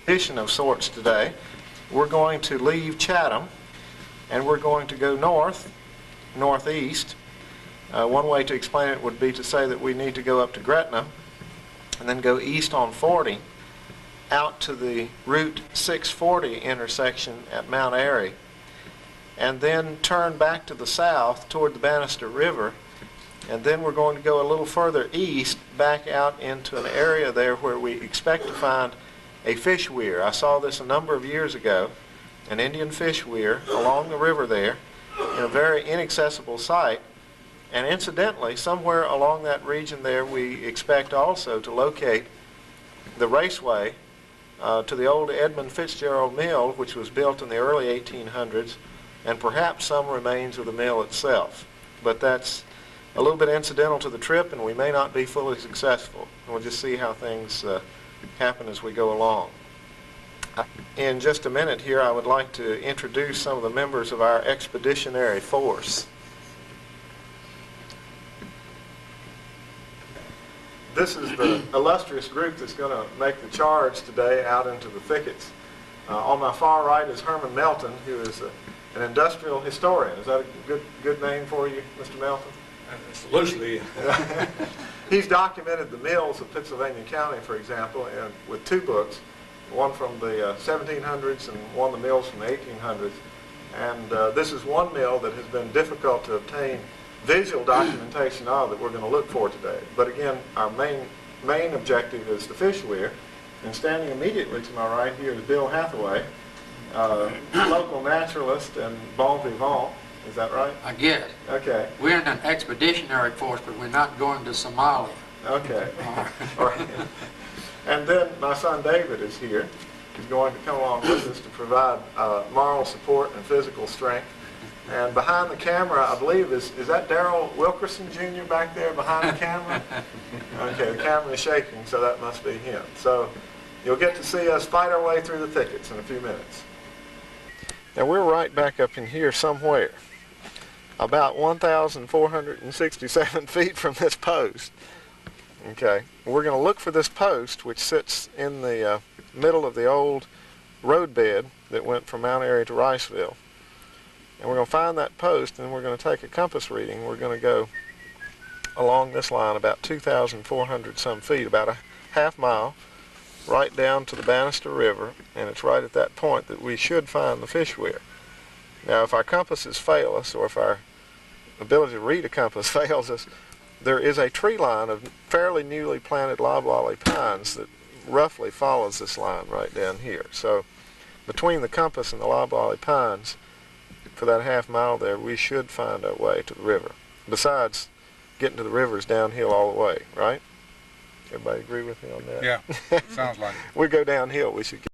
expedition of sorts today. We're going to leave Chatham and we're going to go northeast. One way to explain it would be to say that we need to go up to Gretna and then go east on 40 out to the Route 640 intersection at Mount Airy, and then turn back to the south toward the Banister River, and then we're going to go a little further east back out into an area there where we expect to find a fish weir. I saw this a number of years ago, an Indian fish weir along the river there in a very inaccessible site. And incidentally, somewhere along that region there, we expect also to locate the raceway to the old Edmund Fitzgerald Mill, which was built in the early 1800s, and perhaps some remains of the mill itself. But that's a little bit incidental to the trip, and we may not be fully successful. We'll just see how things happen as we go along. In just a minute here, I would like to introduce some of the members of our expeditionary force. This is the illustrious group that's going to make the charge today out into the thickets. On my far right is Herman Melton, who is an industrial historian. Is that a good name for you, Mr. Melton? Loosely. He's documented the mills of Pittsylvania County, for example, with two books, one from the 1700s and one of the mills from the 1800s. And this is one mill that has been difficult to obtain visual documentation of that we're going to look for today. But again, our main objective is the fish weir. And standing immediately to my right here is Bill Hathaway, local naturalist and bon vivant. Is that right? I guess. Okay. We're in an expeditionary force, but we're not going to Somalia. Okay. All right. And then my son David is here. He's going to come along with us to provide moral support and physical strength. And behind the camera, I believe, is that Darrell Wilkerson Jr. back there behind the camera? Okay, the camera is shaking, so that must be him. So you'll get to see us fight our way through the thickets in a few minutes. Now we're right back up in here somewhere, about 1,467 feet from this post. Okay, we're going to look for this post, which sits in the middle of the old roadbed that went from Mount Airy to Riceville. And we're going to find that post, and we're going to take a compass reading. We're going to go along this line about 2,400 some feet, about a half mile, right down to the Banister River, and it's right at that point that we should find the fish weir. Now, if our compasses fail us, or if our ability to read a compass fails us, there is a tree line of fairly newly planted loblolly pines that roughly follows this line right down here. So between the compass and the loblolly pines, for that half mile there, we should find our way to the river. Besides, getting to the river is downhill all the way, right? Everybody agree with me on that? Yeah, sounds like it. We go downhill, we should get